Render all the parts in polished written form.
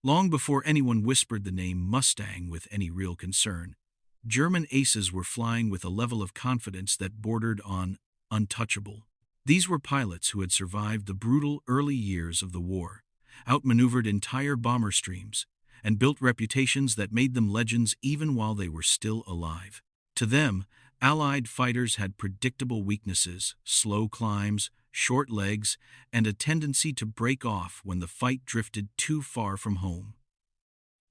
Long before anyone whispered the name Mustang with any real concern, German aces were flying with a level of confidence that bordered on untouchable. These were pilots who had survived the brutal early years of the war, outmaneuvered entire bomber streams, and built reputations that made them legends even while they were still alive. To them, Allied fighters had predictable weaknesses, slow climbs, short legs, and a tendency to break off when the fight drifted too far from home.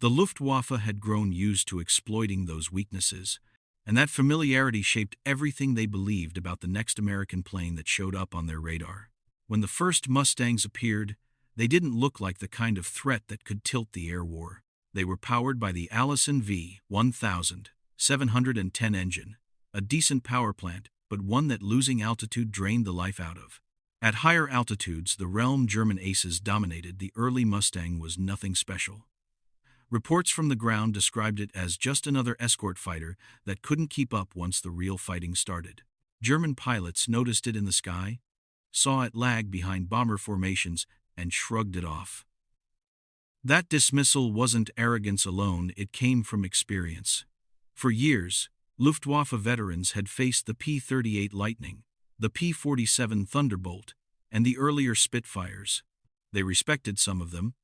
The Luftwaffe had grown used to exploiting those weaknesses, and that familiarity shaped everything they believed about the next American plane that showed up on their radar. When the first Mustangs appeared, they didn't look like the kind of threat that could tilt the air war. They were powered by the Allison V-1710 engine, a decent power plant, but one that losing altitude drained the life out of. At higher altitudes, the realm German aces dominated. The early Mustang was nothing special. Reports from the ground described it as just another escort fighter that couldn't keep up once the real fighting started. German pilots noticed it in the sky, saw it lag behind bomber formations, and shrugged it off. That dismissal wasn't arrogance alone, it came from experience. For years, Luftwaffe veterans had faced the P-38 Lightning, the P-47 Thunderbolt, and the earlier Spitfires. They respected some of them,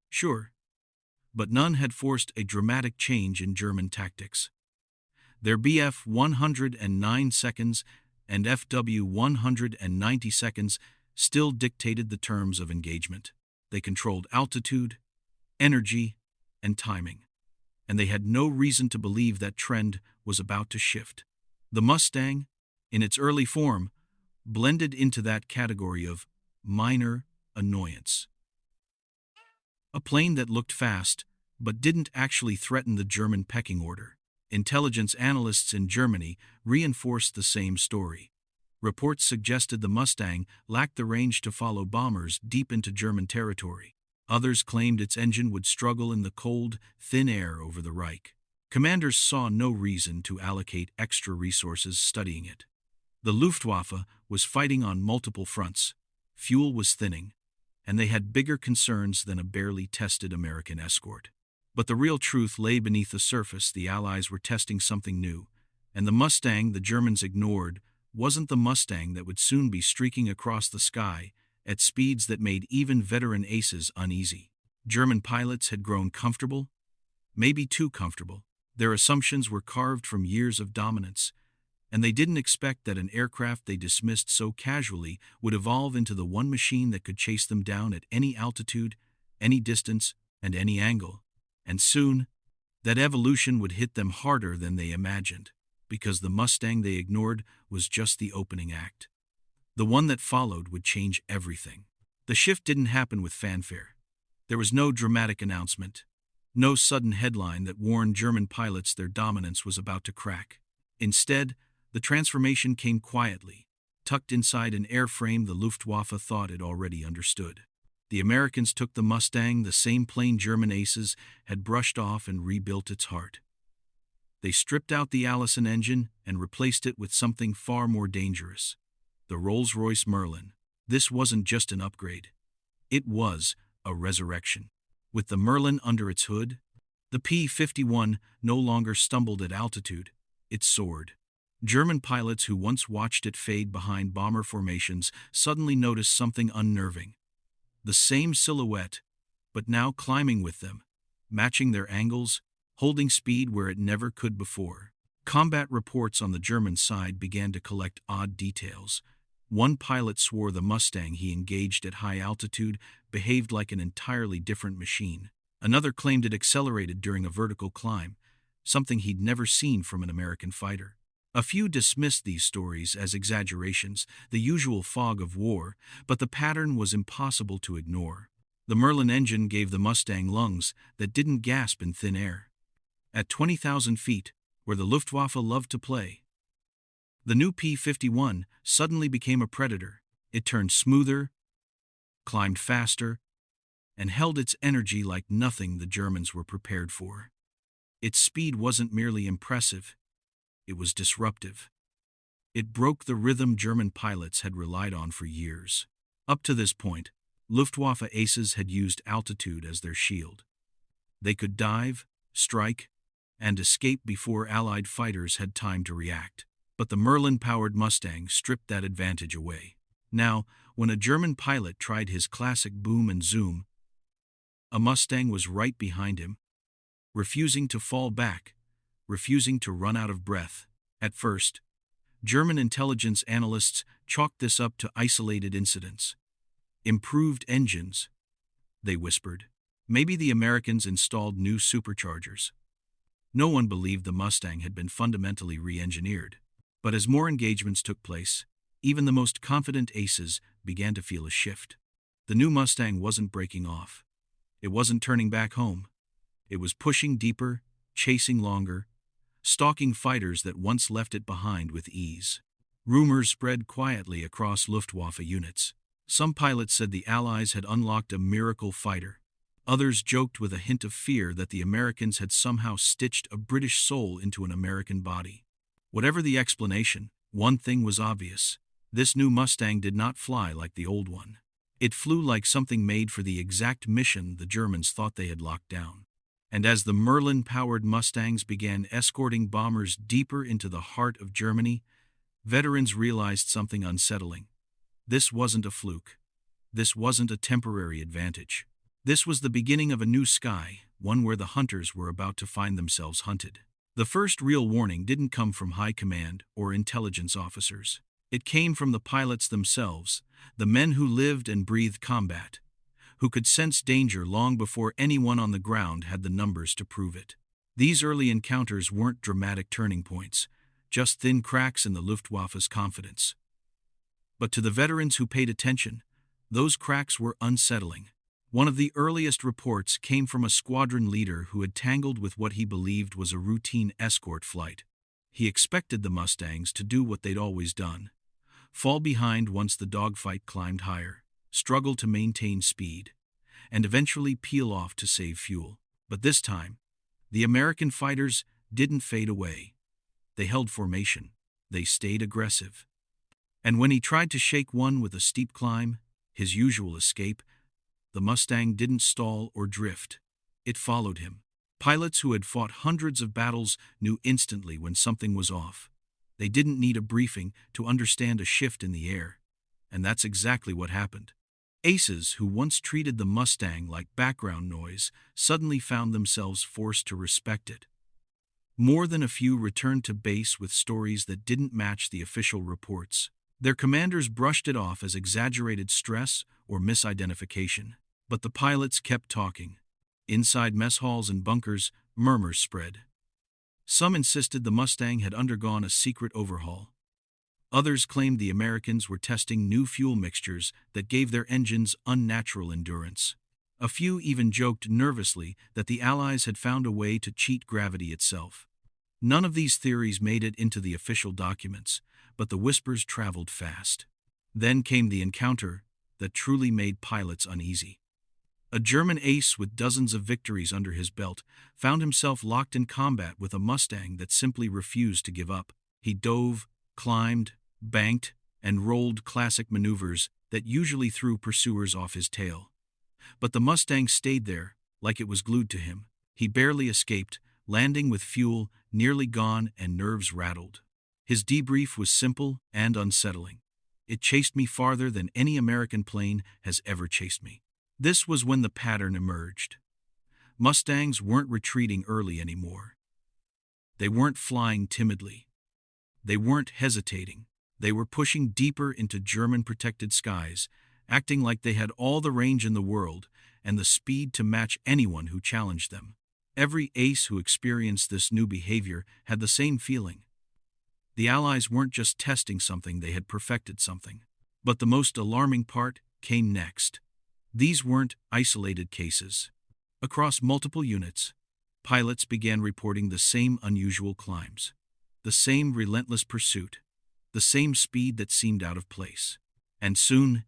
sure, but none had forced a dramatic change in German tactics. Their Bf 109 seconds and FW 190 seconds still dictated the terms of engagement. They controlled altitude, energy, and timing, and they had no reason to believe that trend was about to shift. The Mustang, in its early form, blended into that category of minor annoyance. A plane that looked fast, but didn't actually threaten the German pecking order. Intelligence analysts in Germany reinforced the same story. Reports suggested the Mustang lacked the range to follow bombers deep into German territory. Others claimed its engine would struggle in the cold, thin air over the Reich. Commanders saw no reason to allocate extra resources studying it. The Luftwaffe was fighting on multiple fronts. Fuel was thinning, and they had bigger concerns than a barely tested American escort. But the real truth lay beneath the surface. The Allies were testing something new, and the Mustang the Germans ignored wasn't the Mustang that would soon be streaking across the sky at speeds that made even veteran aces uneasy. German pilots had grown comfortable, maybe too comfortable. Their assumptions were carved from years of dominance, and they didn't expect that an aircraft they dismissed so casually would evolve into the one machine that could chase them down at any altitude, any distance, and any angle. And soon, that evolution would hit them harder than they imagined, because the Mustang they ignored was just the opening act. The one that followed would change everything. The shift didn't happen with fanfare. There was no dramatic announcement, no sudden headline that warned German pilots their dominance was about to crack. Instead, the transformation came quietly, tucked inside an airframe the Luftwaffe thought it already understood. The Americans took the Mustang, the same plane German aces had brushed off, and rebuilt its heart. They stripped out the Allison engine and replaced it with something far more dangerous, the Rolls-Royce Merlin. This wasn't just an upgrade. It was a resurrection. With the Merlin under its hood, the P-51 no longer stumbled at altitude, it soared. German pilots who once watched it fade behind bomber formations suddenly noticed something unnerving. The same silhouette, but now climbing with them, matching their angles, holding speed where it never could before. Combat reports on the German side began to collect odd details. One pilot swore the Mustang he engaged at high altitude behaved like an entirely different machine. Another claimed it accelerated during a vertical climb, something he'd never seen from an American fighter. A few dismissed these stories as exaggerations, the usual fog of war, but the pattern was impossible to ignore. The Merlin engine gave the Mustang lungs that didn't gasp in thin air. At 20,000 feet, where the Luftwaffe loved to play, the new P-51 suddenly became a predator. It turned smoother, climbed faster, and held its energy like nothing the Germans were prepared for. Its speed wasn't merely impressive, it was disruptive. It broke the rhythm German pilots had relied on for years. Up to this point, Luftwaffe aces had used altitude as their shield. They could dive, strike, and escape before Allied fighters had time to react. But the Merlin-powered Mustang stripped that advantage away. Now, when a German pilot tried his classic boom and zoom, a Mustang was right behind him, refusing to fall back, refusing to run out of breath. At first, German intelligence analysts chalked this up to isolated incidents. Improved engines, they whispered. Maybe the Americans installed new superchargers. No one believed the Mustang had been fundamentally re-engineered. But as more engagements took place, even the most confident aces began to feel a shift. The new Mustang wasn't breaking off. It wasn't turning back home. It was pushing deeper, chasing longer, stalking fighters that once left it behind with ease. Rumors spread quietly across Luftwaffe units. Some pilots said the Allies had unlocked a miracle fighter. Others joked with a hint of fear that the Americans had somehow stitched a British soul into an American body. Whatever the explanation, one thing was obvious. This new Mustang did not fly like the old one. It flew like something made for the exact mission the Germans thought they had locked down. And as the Merlin-powered Mustangs began escorting bombers deeper into the heart of Germany, veterans realized something unsettling. This wasn't a fluke. This wasn't a temporary advantage. This was the beginning of a new sky, one where the hunters were about to find themselves hunted. The first real warning didn't come from high command or intelligence officers. It came from the pilots themselves, the men who lived and breathed combat, who could sense danger long before anyone on the ground had the numbers to prove it. These early encounters weren't dramatic turning points, just thin cracks in the Luftwaffe's confidence. But to the veterans who paid attention, those cracks were unsettling. One of the earliest reports came from a squadron leader who had tangled with what he believed was a routine escort flight. He expected the Mustangs to do what they'd always done: fall behind once the dogfight climbed higher, struggle to maintain speed, and eventually peel off to save fuel. But this time, the American fighters didn't fade away. They held formation. They stayed aggressive. And when he tried to shake one with a steep climb, his usual escape, the Mustang didn't stall or drift. It followed him. Pilots who had fought hundreds of battles knew instantly when something was off. They didn't need a briefing to understand a shift in the air. And that's exactly what happened. Aces who once treated the Mustang like background noise suddenly found themselves forced to respect it. More than a few returned to base with stories that didn't match the official reports. Their commanders brushed it off as exaggerated stress or misidentification. But the pilots kept talking. Inside mess halls and bunkers, murmurs spread. Some insisted the Mustang had undergone a secret overhaul. Others claimed the Americans were testing new fuel mixtures that gave their engines unnatural endurance. A few even joked nervously that the Allies had found a way to cheat gravity itself. None of these theories made it into the official documents, but the whispers traveled fast. Then came the encounter that truly made pilots uneasy. A German ace with dozens of victories under his belt found himself locked in combat with a Mustang that simply refused to give up. He dove, climbed, banked, and rolled classic maneuvers that usually threw pursuers off his tail. But the Mustang stayed there, like it was glued to him. He barely escaped, landing with fuel nearly gone and nerves rattled. His debrief was simple and unsettling. It chased me farther than any American plane has ever chased me. This was when the pattern emerged. Mustangs weren't retreating early anymore. They weren't flying timidly. They weren't hesitating. They were pushing deeper into German-protected skies, acting like they had all the range in the world and the speed to match anyone who challenged them. Every ace who experienced this new behavior had the same feeling. The Allies weren't just testing something, they had perfected something. But the most alarming part came next. These weren't isolated cases. Across multiple units, pilots began reporting the same unusual climbs, the same relentless pursuit, the same speed that seemed out of place. And soon,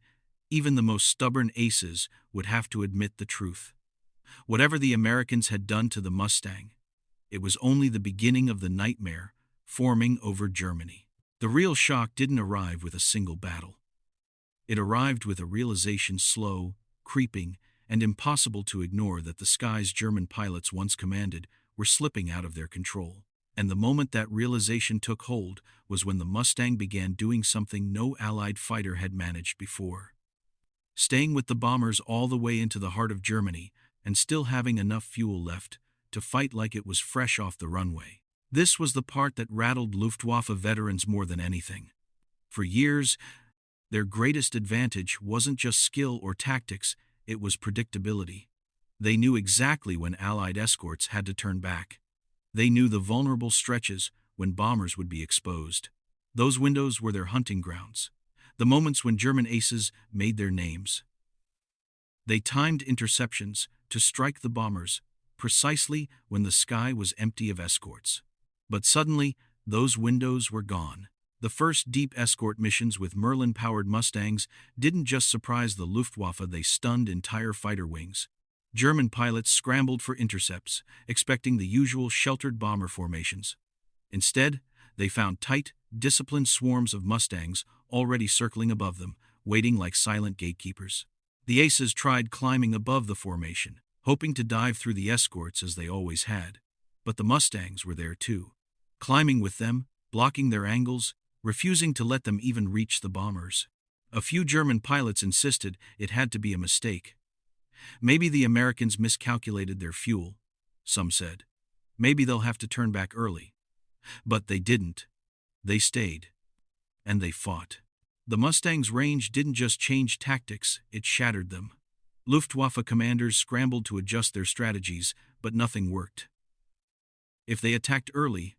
even the most stubborn aces would have to admit the truth. Whatever the Americans had done to the Mustang, it was only the beginning of the nightmare forming over Germany. The real shock didn't arrive with a single battle. It arrived with a realization slow, creeping, and impossible to ignore that the skies German pilots once commanded were slipping out of their control. And the moment that realization took hold was when the Mustang began doing something no Allied fighter had managed before. Staying with the bombers all the way into the heart of Germany, and still having enough fuel left to fight like it was fresh off the runway. This was the part that rattled Luftwaffe veterans more than anything. For years, their greatest advantage wasn't just skill or tactics, it was predictability. They knew exactly when Allied escorts had to turn back. They knew the vulnerable stretches when bombers would be exposed. Those windows were their hunting grounds, the moments when German aces made their names. They timed interceptions to strike the bombers precisely when the sky was empty of escorts. But suddenly, those windows were gone. The first deep escort missions with Merlin-powered Mustangs didn't just surprise the Luftwaffe, they stunned entire fighter wings. German pilots scrambled for intercepts, expecting the usual sheltered bomber formations. Instead, they found tight, disciplined swarms of Mustangs already circling above them, waiting like silent gatekeepers. The aces tried climbing above the formation, hoping to dive through the escorts as they always had. But the Mustangs were there too, climbing with them, blocking their angles, refusing to let them even reach the bombers. A few German pilots insisted it had to be a mistake. Maybe the Americans miscalculated their fuel, some said. Maybe they'll have to turn back early. But they didn't. They stayed. And they fought. The Mustang's range didn't just change tactics, it shattered them. Luftwaffe commanders scrambled to adjust their strategies, but nothing worked. If they attacked early,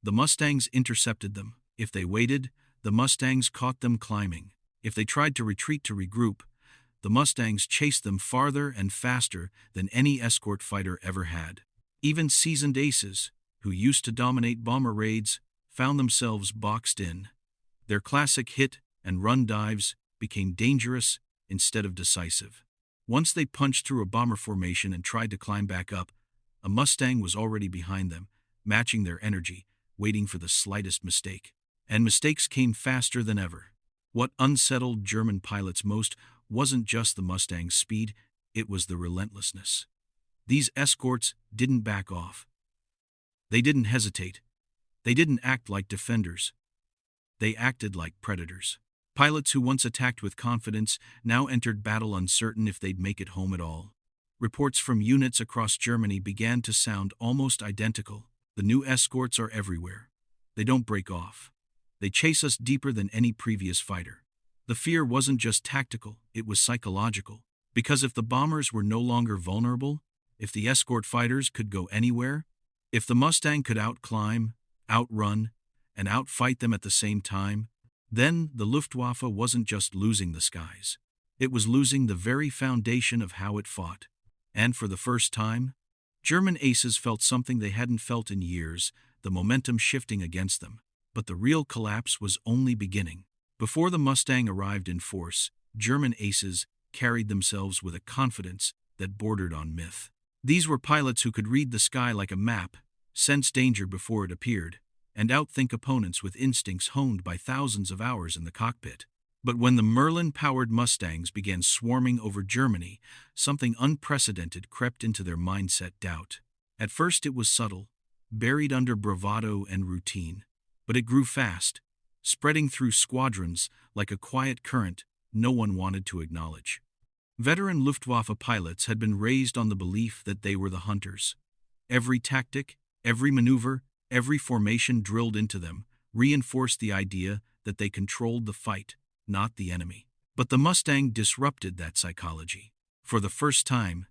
the Mustangs intercepted them. If they waited, the Mustangs caught them climbing. If they tried to retreat to regroup, the Mustangs chased them farther and faster than any escort fighter ever had. Even seasoned aces, who used to dominate bomber raids, found themselves boxed in. Their classic hit-and-run dives became dangerous instead of decisive. Once they punched through a bomber formation and tried to climb back up, a Mustang was already behind them, matching their energy, waiting for the slightest mistake. And mistakes came faster than ever. What unsettled German pilots most wasn't just the Mustang's speed, it was the relentlessness. These escorts didn't back off. They didn't hesitate. They didn't act like defenders. They acted like predators. Pilots who once attacked with confidence now entered battle uncertain if they'd make it home at all. Reports from units across Germany began to sound almost identical. The new escorts are everywhere. They don't break off. They chase us deeper than any previous fighter. The fear wasn't just tactical, it was psychological. Because if the bombers were no longer vulnerable, if the escort fighters could go anywhere, if the Mustang could outclimb, outrun, and outfight them at the same time, then the Luftwaffe wasn't just losing the skies. It was losing the very foundation of how it fought. And for the first time, German aces felt something they hadn't felt in years, the momentum shifting against them. But the real collapse was only beginning. Before the Mustang arrived in force, German aces carried themselves with a confidence that bordered on myth. These were pilots who could read the sky like a map, sense danger before it appeared, and outthink opponents with instincts honed by thousands of hours in the cockpit. But when the Merlin-powered Mustangs began swarming over Germany, something unprecedented crept into their mindset: doubt. At first it was subtle, buried under bravado and routine. But it grew fast, spreading through squadrons like a quiet current no one wanted to acknowledge. Veteran Luftwaffe pilots had been raised on the belief that they were the hunters. Every tactic, every maneuver, every formation drilled into them reinforced the idea that they controlled the fight, not the enemy. But the Mustang disrupted that psychology. For the first time,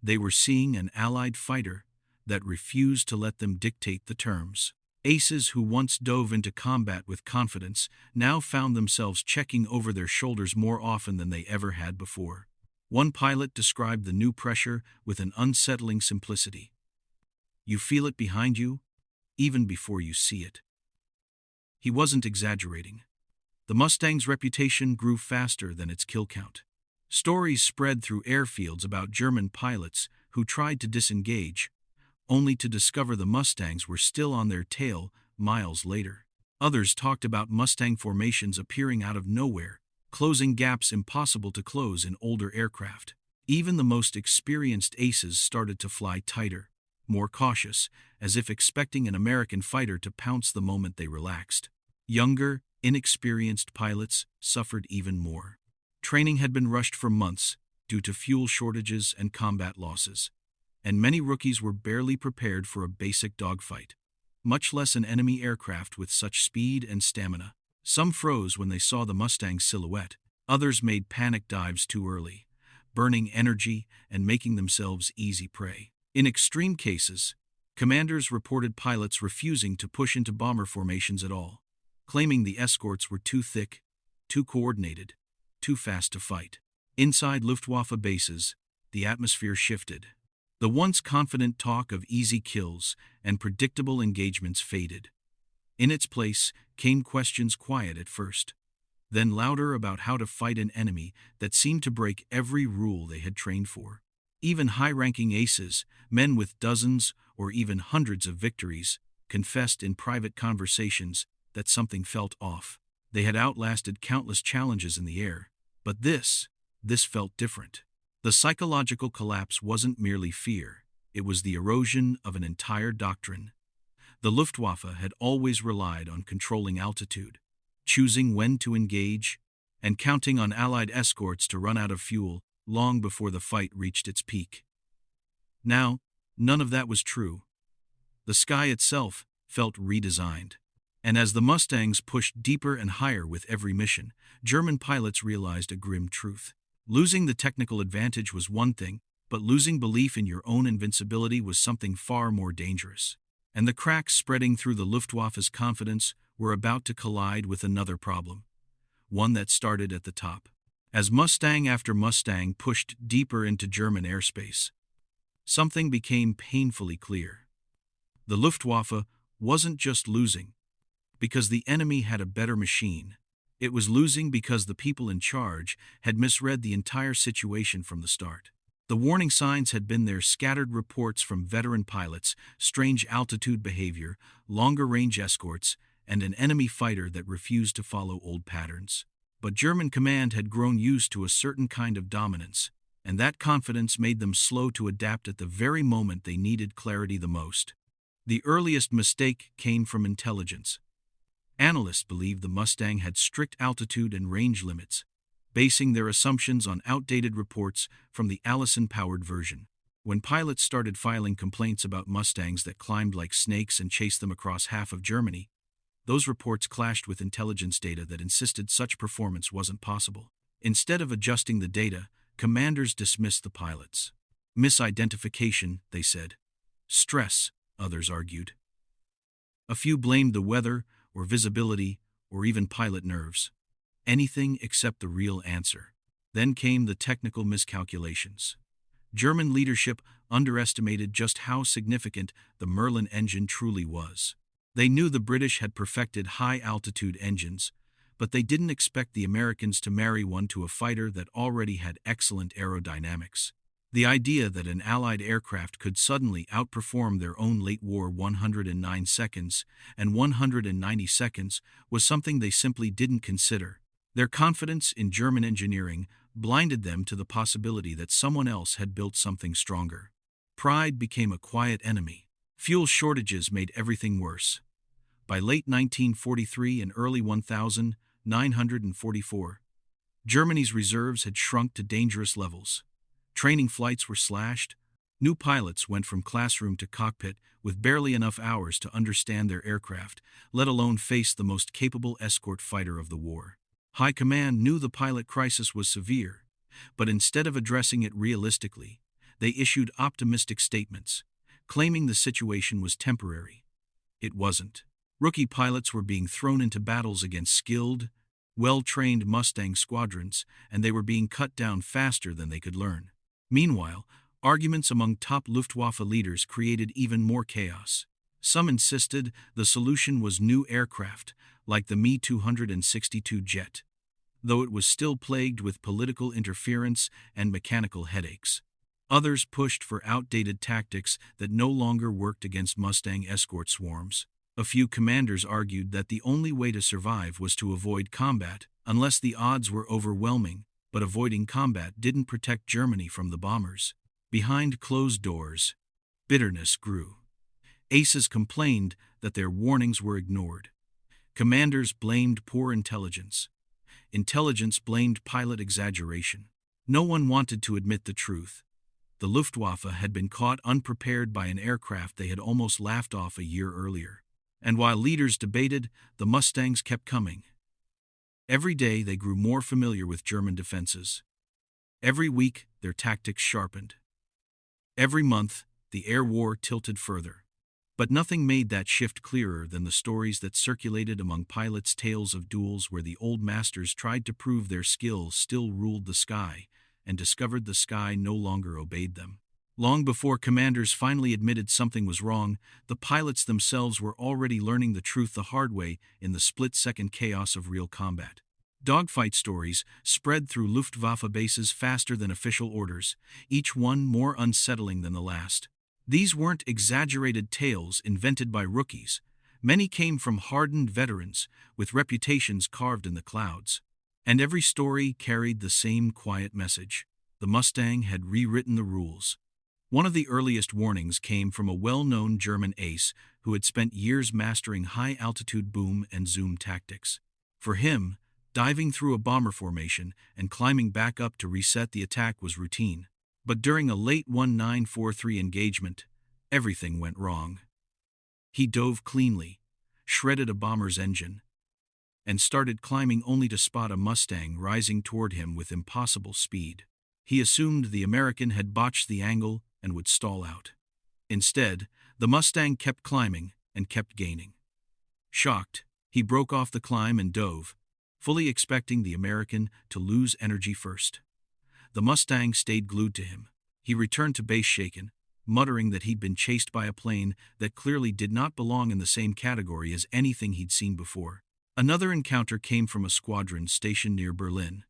they were seeing an Allied fighter that refused to let them dictate the terms. Aces who once dove into combat with confidence now found themselves checking over their shoulders more often than they ever had before. One pilot described the new pressure with an unsettling simplicity. You feel it behind you, even before you see it. He wasn't exaggerating. The Mustang's reputation grew faster than its kill count. Stories spread through airfields about German pilots who tried to disengage, only to discover the Mustangs were still on their tail miles later. Others talked about Mustang formations appearing out of nowhere, closing gaps impossible to close in older aircraft. Even the most experienced aces started to fly tighter, more cautious, as if expecting an American fighter to pounce the moment they relaxed. Younger, inexperienced pilots suffered even more. Training had been rushed for months due to fuel shortages and combat losses, and many rookies were barely prepared for a basic dogfight, much less an enemy aircraft with such speed and stamina. Some froze when they saw the Mustang's silhouette, others made panic dives too early, burning energy and making themselves easy prey. In extreme cases, commanders reported pilots refusing to push into bomber formations at all, claiming the escorts were too thick, too coordinated, too fast to fight. Inside Luftwaffe bases, the atmosphere shifted. The once confident talk of easy kills and predictable engagements faded. In its place came questions, quiet at first, then louder, about how to fight an enemy that seemed to break every rule they had trained for. Even high-ranking aces, men with dozens or even hundreds of victories, confessed in private conversations that something felt off. They had outlasted countless challenges in the air, but this felt different. The psychological collapse wasn't merely fear, it was the erosion of an entire doctrine. The Luftwaffe had always relied on controlling altitude, choosing when to engage, and counting on Allied escorts to run out of fuel long before the fight reached its peak. Now, none of that was true. The sky itself felt redesigned. And as the Mustangs pushed deeper and higher with every mission, German pilots realized a grim truth. Losing the technical advantage was one thing, but losing belief in your own invincibility was something far more dangerous. And the cracks spreading through the Luftwaffe's confidence were about to collide with another problem, one that started at the top. As Mustang after Mustang pushed deeper into German airspace, something became painfully clear. The Luftwaffe wasn't just losing because the enemy had a better machine. It was losing because the people in charge had misread the entire situation from the start. The warning signs had been there: scattered reports from veteran pilots, strange altitude behavior, longer-range escorts, and an enemy fighter that refused to follow old patterns. But German command had grown used to a certain kind of dominance, and that confidence made them slow to adapt at the very moment they needed clarity the most. The earliest mistake came from intelligence. Analysts believed the Mustang had strict altitude and range limits, basing their assumptions on outdated reports from the Allison-powered version. When pilots started filing complaints about Mustangs that climbed like snakes and chased them across half of Germany, those reports clashed with intelligence data that insisted such performance wasn't possible. Instead of adjusting the data, commanders dismissed the pilots. Misidentification, they said. Stress, others argued. A few blamed the weather, or visibility, or even pilot nerves. Anything except the real answer. Then came the technical miscalculations. German leadership underestimated just how significant the Merlin engine truly was. They knew the British had perfected high-altitude engines, but they didn't expect the Americans to marry one to a fighter that already had excellent aerodynamics. The idea that an Allied aircraft could suddenly outperform their own late-war 109 seconds and 190 seconds was something they simply didn't consider. Their confidence in German engineering blinded them to the possibility that someone else had built something stronger. Pride became a quiet enemy. Fuel shortages made everything worse. By late 1943 and early 1944, Germany's reserves had shrunk to dangerous levels. Training flights were slashed. New pilots went from classroom to cockpit with barely enough hours to understand their aircraft, let alone face the most capable escort fighter of the war. High command knew the pilot crisis was severe, but instead of addressing it realistically, they issued optimistic statements, claiming the situation was temporary. It wasn't. Rookie pilots were being thrown into battles against skilled, well-trained Mustang squadrons, and they were being cut down faster than they could learn. Meanwhile, arguments among top Luftwaffe leaders created even more chaos. Some insisted the solution was new aircraft, like the Me-262 jet, though it was still plagued with political interference and mechanical headaches. Others pushed for outdated tactics that no longer worked against Mustang escort swarms. A few commanders argued that the only way to survive was to avoid combat, unless the odds were overwhelming, but avoiding combat didn't protect Germany from the bombers. Behind closed doors, bitterness grew. Aces complained that their warnings were ignored. Commanders blamed poor intelligence. Intelligence blamed pilot exaggeration. No one wanted to admit the truth. The Luftwaffe had been caught unprepared by an aircraft they had almost laughed off a year earlier. And while leaders debated, the Mustangs kept coming. Every day they grew more familiar with German defenses. Every week their tactics sharpened. Every month the air war tilted further. But nothing made that shift clearer than the stories that circulated among pilots, tales of duels where the old masters tried to prove their skill still ruled the sky, and discovered the sky no longer obeyed them. Long before commanders finally admitted something was wrong, the pilots themselves were already learning the truth the hard way in the split-second chaos of real combat. Dogfight stories spread through Luftwaffe bases faster than official orders, each one more unsettling than the last. These weren't exaggerated tales invented by rookies. Many came from hardened veterans with reputations carved in the clouds. And every story carried the same quiet message. The Mustang had rewritten the rules. One of the earliest warnings came from a well-known German ace who had spent years mastering high-altitude boom and zoom tactics. For him, diving through a bomber formation and climbing back up to reset the attack was routine. But during a late 1943 engagement, everything went wrong. He dove cleanly, shredded a bomber's engine, and started climbing only to spot a Mustang rising toward him with impossible speed. He assumed the American had botched the angle and would stall out. Instead, the Mustang kept climbing and kept gaining. Shocked, he broke off the climb and dove, fully expecting the American to lose energy first. The Mustang stayed glued to him. He returned to base shaken, muttering that he'd been chased by a plane that clearly did not belong in the same category as anything he'd seen before. Another encounter came from a squadron stationed near Berlin.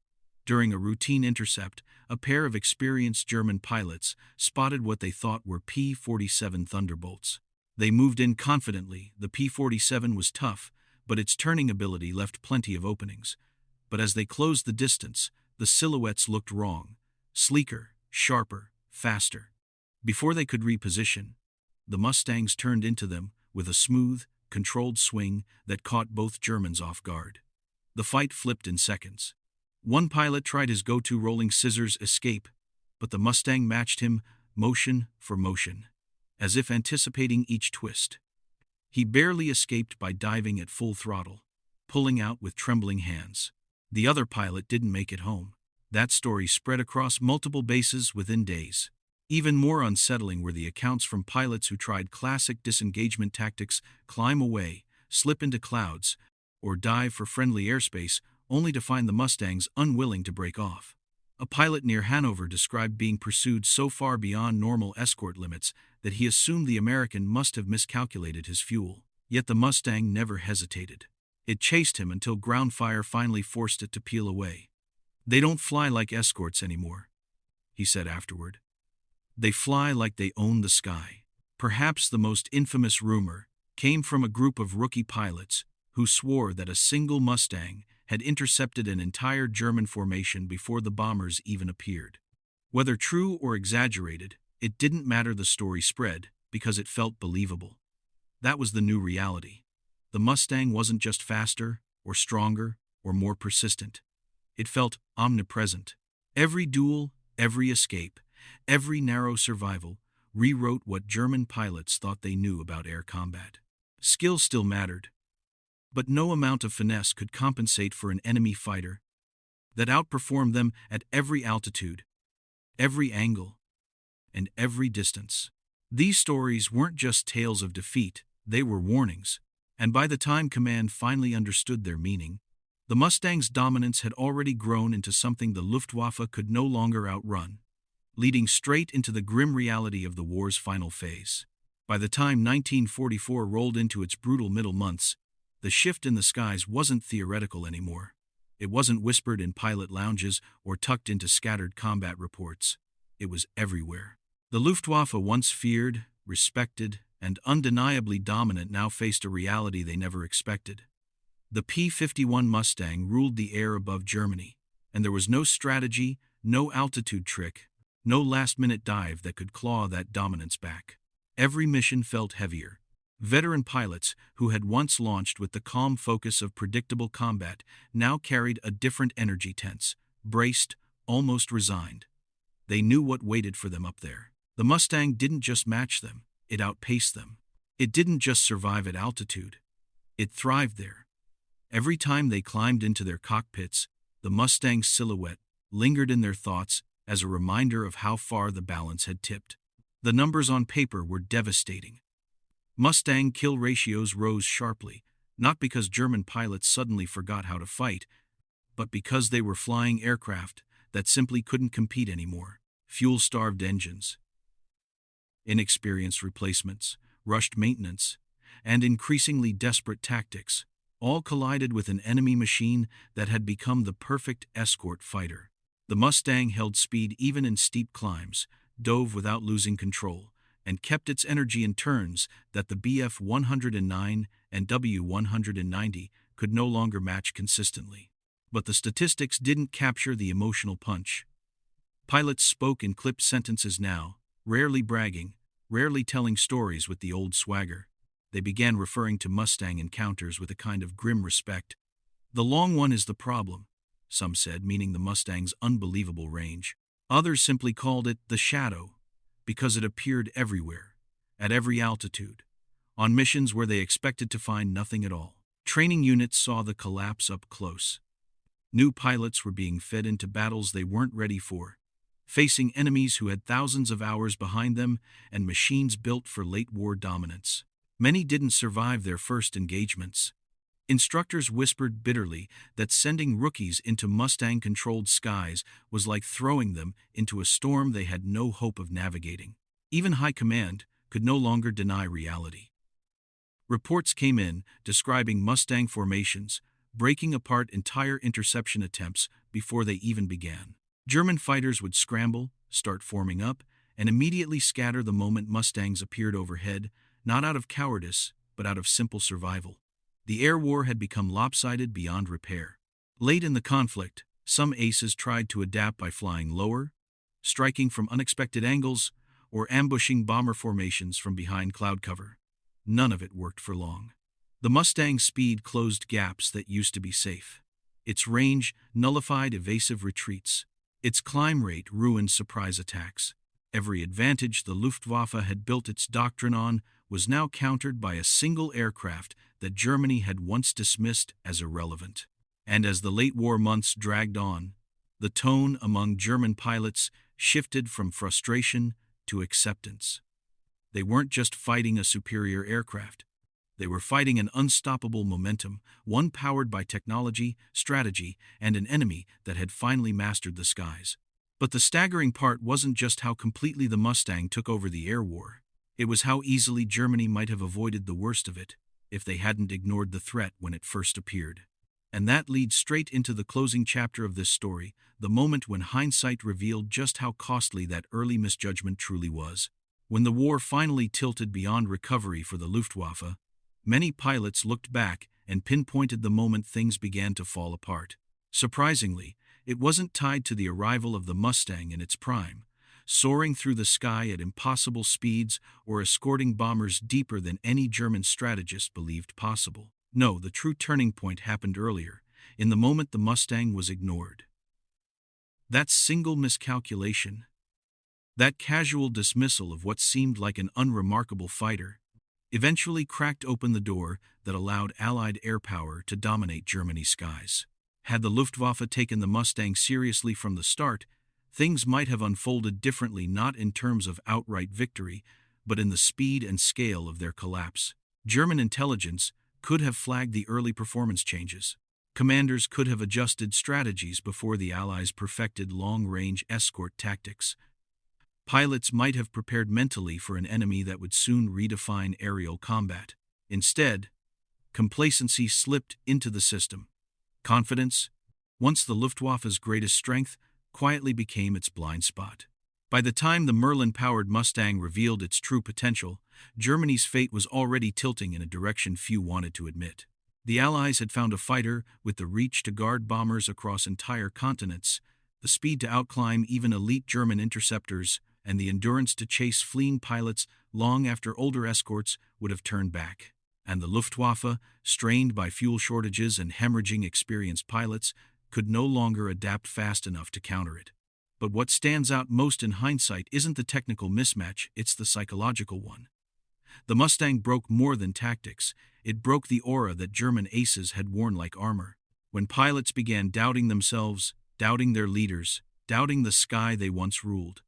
During a routine intercept, a pair of experienced German pilots spotted what they thought were P-47 Thunderbolts. They moved in confidently. The P-47 was tough, but its turning ability left plenty of openings. But as they closed the distance, the silhouettes looked wrong. Sleeker, sharper, faster. Before they could reposition, the Mustangs turned into them with a smooth, controlled swing that caught both Germans off guard. The fight flipped in seconds. One pilot tried his go-to rolling scissors escape, but the Mustang matched him motion for motion, as if anticipating each twist. He barely escaped by diving at full throttle, pulling out with trembling hands. The other pilot didn't make it home. That story spread across multiple bases within days. Even more unsettling were the accounts from pilots who tried classic disengagement tactics: climb away, slip into clouds, or dive for friendly airspace, only to find the Mustangs unwilling to break off. A pilot near Hanover described being pursued so far beyond normal escort limits that he assumed the American must have miscalculated his fuel. Yet the Mustang never hesitated. It chased him until ground fire finally forced it to peel away. "They don't fly like escorts anymore," he said afterward. "They fly like they own the sky." Perhaps the most infamous rumor came from a group of rookie pilots who swore that a single Mustang had intercepted an entire German formation before the bombers even appeared. Whether true or exaggerated, it didn't matter. The story spread because it felt believable. That was the new reality. The Mustang wasn't just faster, or stronger, or more persistent. It felt omnipresent. Every duel, every escape, every narrow survival rewrote what German pilots thought they knew about air combat. Skill still mattered, but no amount of finesse could compensate for an enemy fighter that outperformed them at every altitude, every angle, and every distance. These stories weren't just tales of defeat, they were warnings, and by the time command finally understood their meaning, the Mustang's dominance had already grown into something the Luftwaffe could no longer outrun, leading straight into the grim reality of the war's final phase. By the time 1944 rolled into its brutal middle months, the shift in the skies wasn't theoretical anymore. It wasn't whispered in pilot lounges or tucked into scattered combat reports. It was everywhere. The Luftwaffe, once feared, respected, and undeniably dominant, now faced a reality they never expected. The P-51 Mustang ruled the air above Germany, and there was no strategy, no altitude trick, no last-minute dive that could claw that dominance back. Every mission felt heavier. Veteran pilots, who had once launched with the calm focus of predictable combat, now carried a different energy, tense, braced, almost resigned. They knew what waited for them up there. The Mustang didn't just match them, it outpaced them. It didn't just survive at altitude, it thrived there. Every time they climbed into their cockpits, the Mustang's silhouette lingered in their thoughts as a reminder of how far the balance had tipped. The numbers on paper were devastating. Mustang kill ratios rose sharply, not because German pilots suddenly forgot how to fight, but because they were flying aircraft that simply couldn't compete anymore. Fuel-starved engines, inexperienced replacements, rushed maintenance, and increasingly desperate tactics all collided with an enemy machine that had become the perfect escort fighter. The Mustang held speed even in steep climbs, dove without losing control, and kept its energy in turns that the Bf-109 and W-190 could no longer match consistently. But the statistics didn't capture the emotional punch. Pilots spoke in clipped sentences now, rarely bragging, rarely telling stories with the old swagger. They began referring to Mustang encounters with a kind of grim respect. "The long one is the problem," some said, meaning the Mustang's unbelievable range. Others simply called it the shadow, because it appeared everywhere, at every altitude, on missions where they expected to find nothing at all. Training units saw the collapse up close. New pilots were being fed into battles they weren't ready for, facing enemies who had thousands of hours behind them and machines built for late-war dominance. Many didn't survive their first engagements. Instructors whispered bitterly that sending rookies into Mustang-controlled skies was like throwing them into a storm they had no hope of navigating. Even high command could no longer deny reality. Reports came in describing Mustang formations, breaking apart entire interception attempts before they even began. German fighters would scramble, start forming up, and immediately scatter the moment Mustangs appeared overhead, not out of cowardice, but out of simple survival. The air war had become lopsided beyond repair. Late in the conflict, some aces tried to adapt by flying lower, striking from unexpected angles, or ambushing bomber formations from behind cloud cover. None of it worked for long. The Mustang's speed closed gaps that used to be safe. Its range nullified evasive retreats. Its climb rate ruined surprise attacks. Every advantage the Luftwaffe had built its doctrine on was now countered by a single aircraft that Germany had once dismissed as irrelevant. And as the late war months dragged on, the tone among German pilots shifted from frustration to acceptance. They weren't just fighting a superior aircraft. They were fighting an unstoppable momentum, one powered by technology, strategy, and an enemy that had finally mastered the skies. But the staggering part wasn't just how completely the Mustang took over the air war. It was how easily Germany might have avoided the worst of it if they hadn't ignored the threat when it first appeared. And that leads straight into the closing chapter of this story, the moment when hindsight revealed just how costly that early misjudgment truly was. When the war finally tilted beyond recovery for the Luftwaffe, many pilots looked back and pinpointed the moment things began to fall apart. Surprisingly, it wasn't tied to the arrival of the Mustang in its prime, soaring through the sky at impossible speeds or escorting bombers deeper than any German strategist believed possible. No, the true turning point happened earlier, in the moment the Mustang was ignored. That single miscalculation, that casual dismissal of what seemed like an unremarkable fighter, eventually cracked open the door that allowed Allied air power to dominate Germany's skies. Had the Luftwaffe taken the Mustang seriously from the start, things might have unfolded differently, not in terms of outright victory, but in the speed and scale of their collapse. German intelligence could have flagged the early performance changes. Commanders could have adjusted strategies before the Allies perfected long-range escort tactics. Pilots might have prepared mentally for an enemy that would soon redefine aerial combat. Instead, complacency slipped into the system. Confidence, once the Luftwaffe's greatest strength, quietly became its blind spot. By the time the Merlin-powered Mustang revealed its true potential, Germany's fate was already tilting in a direction few wanted to admit. The Allies had found a fighter with the reach to guard bombers across entire continents, the speed to outclimb even elite German interceptors, and the endurance to chase fleeing pilots long after older escorts would have turned back. And the Luftwaffe, strained by fuel shortages and hemorrhaging experienced pilots, could no longer adapt fast enough to counter it. But what stands out most in hindsight isn't the technical mismatch, it's the psychological one. The Mustang broke more than tactics, it broke the aura that German aces had worn like armor. When pilots began doubting themselves, doubting their leaders, doubting the sky they once ruled,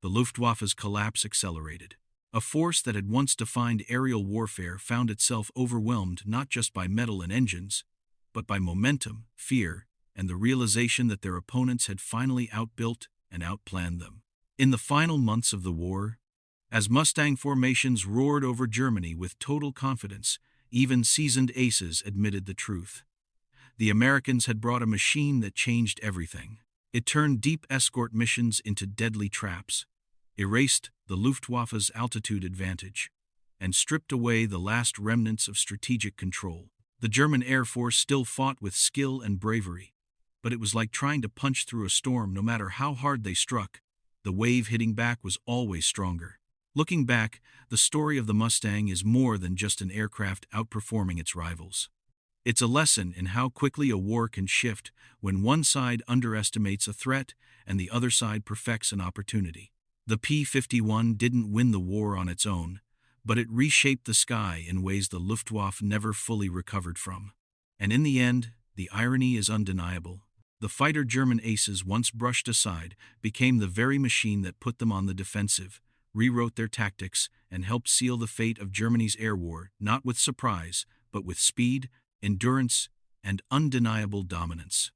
the Luftwaffe's collapse accelerated. A force that had once defined aerial warfare found itself overwhelmed not just by metal and engines, but by momentum, fear, and the realization that their opponents had finally outbuilt and outplanned them. In the final months of the war, as Mustang formations roared over Germany with total confidence, even seasoned aces admitted the truth. The Americans had brought a machine that changed everything. It turned deep escort missions into deadly traps, erased the Luftwaffe's altitude advantage, and stripped away the last remnants of strategic control. The German Air Force still fought with skill and bravery, but it was like trying to punch through a storm. No matter how hard they struck, the wave hitting back was always stronger. Looking back, the story of the Mustang is more than just an aircraft outperforming its rivals. It's a lesson in how quickly a war can shift when one side underestimates a threat and the other side perfects an opportunity. The P-51 didn't win the war on its own, but it reshaped the sky in ways the Luftwaffe never fully recovered from. And in the end, the irony is undeniable. The fighter German aces once brushed aside became the very machine that put them on the defensive, rewrote their tactics, and helped seal the fate of Germany's air war, not with surprise, but with speed, endurance, and undeniable dominance.